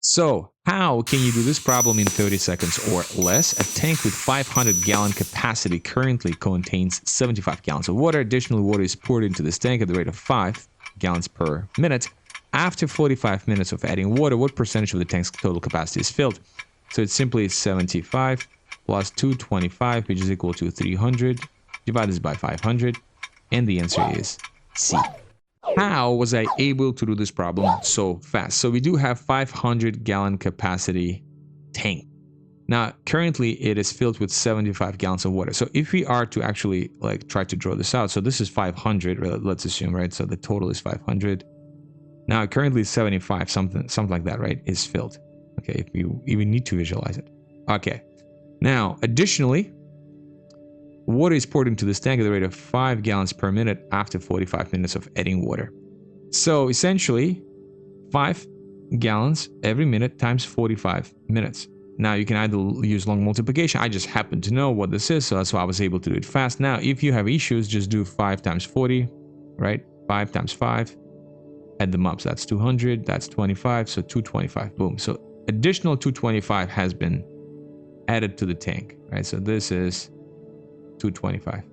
So how can you do this problem in 30 seconds or less? A tank with 500-gallon capacity currently contains 75 gallons of water. Additional water is poured into this tank at the rate of 5 gallons per minute. After 45 minutes of adding water, what percentage of the tank's total capacity is filled? So it's simply 75 plus 225, which is equal to 300. Divide this by 500, and the answer is C. How was I able to do this problem so fast? So we do have 500-gallon capacity tank. Now, currently it is filled with 75 gallons of water. So if we are to actually like try to draw this out, so this is 500, let's assume, right? So the total is 500. Now, currently 75, something like that, right, is filled. Okay, if you even need to visualize it. Okay. Now, additionally, water is poured into this tank at the rate of 5 gallons per minute after 45 minutes of adding water. So essentially, 5 gallons every minute times 45 minutes. Now you can either use long multiplication. I just happen to know what this is, so that's why I was able to do it fast. Now, if you have issues, just do 5 times 40, right? 5 times 5. Add them up. So that's 200. That's 25. So 225. Boom. So additional 225 has been added to the tank, right? So this is 225.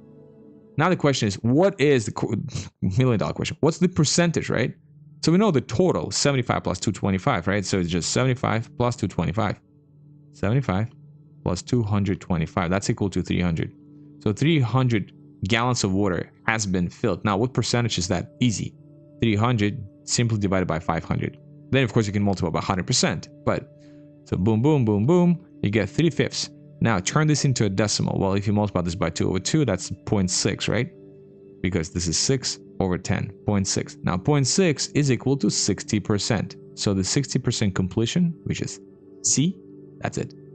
Now the question is, what is the million-dollar question? What's the percentage, right? So we know the total, 75 plus 225, right? So it's just 75 plus 225. 75 plus 225. That's equal to 300. So 300 gallons of water has been filled. Now, what percentage is that? Easy. 300 simply divided by 500. Then, of course, you can multiply by 100%. But so boom, boom, boom, boom, you get 3/5. Now, turn this into a decimal. Well, if you multiply this by 2 over 2, that's 0.6, right? Because this is 6 over 10, 0.6. Now, 0.6 is equal to 60%. So the 60% completion, which is C, that's it.